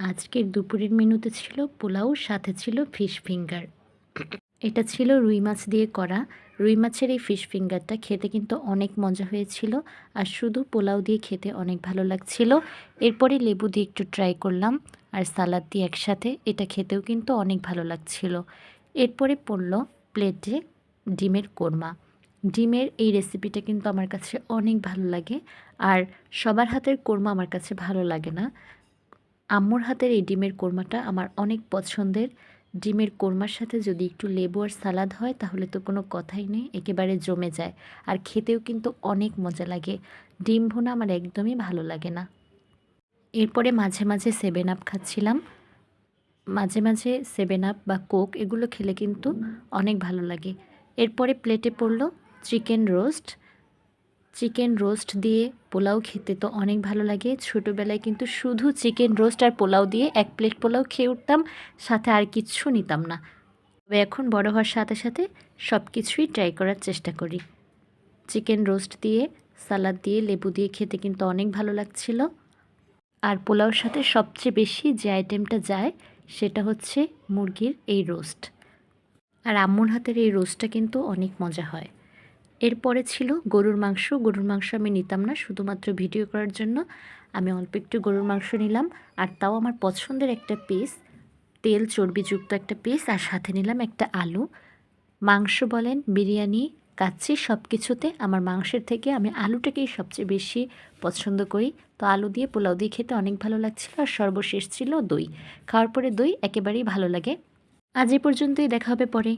আজকের দুপুরের মেনুতে ছিল পোলাও, সাথে ছিল ফিশ ফিঙ্গার। এটা ছিল রুই মাছ দিয়ে করা। রুই মাছের এই ফিশ ফিঙ্গারটা খেতে কিন্তু অনেক মজা হয়েছিল। আর শুধু পোলাও দিয়ে খেতে অনেক ভালো লাগছিল। এরপরে লেবু দিয়ে একটু ট্রাই করলাম আর সালাদ দিয়ে একসাথে। এটা খেতেও কিন্তু অনেক ভালো লাগছিল। এরপরে পড়ল প্লেটে ডিমের কোরমা। ডিমের এই রেসিপিটা কিন্তু আমার কাছে অনেক ভালো লাগে। আর সবার হাতের কোরমা আমার কাছে ভালো লাগে না। আম্মুর হাতের এই ডিমের কোরমাটা আমার অনেক পছন্দের। ডিমের কোরমার সাথে যদি একটু লেবু আর সালাদ হয় তাহলে তো কোনো কথাই নেই, একেবারে জমে যায়। আর খেতেও কিন্তু অনেক মজা লাগে। ডিম ভুনা আমার একদমই ভালো লাগে না। এরপরে মাঝে মাঝে 7 আপ খাচ্ছিলাম। মাঝে মাঝে 7 আপ বা কোক এগুলো খেলে কিন্তু অনেক ভালো লাগে। এরপরে প্লেটে পড়ল চিকেন রোস্ট। চিকেন রোস্ট দিয়ে পোলাও খেতে তো অনেক ভালো লাগে। ছোটোবেলায় কিন্তু শুধু চিকেন রোস্ট আর পোলাও দিয়ে 1 প্লেট পোলাও খেয়ে উঠতাম, সাথে আর কিচ্ছু নিতাম না। তবে এখন বড় হওয়ার সাথে সাথে সব কিছুই ট্রাই করার চেষ্টা করি। চিকেন রোস্ট দিয়ে সালাদ দিয়ে লেবু দিয়ে খেতে কিন্তু অনেক ভালো লাগছিল। আর পোলাওর সাথে সবচেয়ে বেশি যে আইটেমটা যায় সেটা হচ্ছে মুরগির এই রোস্ট। আর আম্মুর হাতের এই রোস্টটা কিন্তু অনেক মজা হয়। এরপরে ছিল গরুর মাংস। গরুর মাংস আমি নিতাম না, শুধুমাত্র ভিডিও করার জন্য আমি অল্প একটু গরুর মাংস নিলাম। আর তাও আমার পছন্দের একটা পিস, তেল চর্বিযুক্ত একটা পিস, আর সাথে নিলাম একটা আলু। মাংস বলেন, বিরিয়ানি, কাচ্চি সব কিছুতে আমার মাংসের থেকে আমি আলুটাকেই সবচেয়ে বেশি পছন্দ করি। তো আলু দিয়ে পোলাও দিয়ে খেতে অনেক ভালো লাগছিল। আর সর্বশেষ ছিল দই। খাওয়ার পরে দই একেবারেই ভালো লাগে। আজ এ পর্যন্তই, দেখা হবে পরে।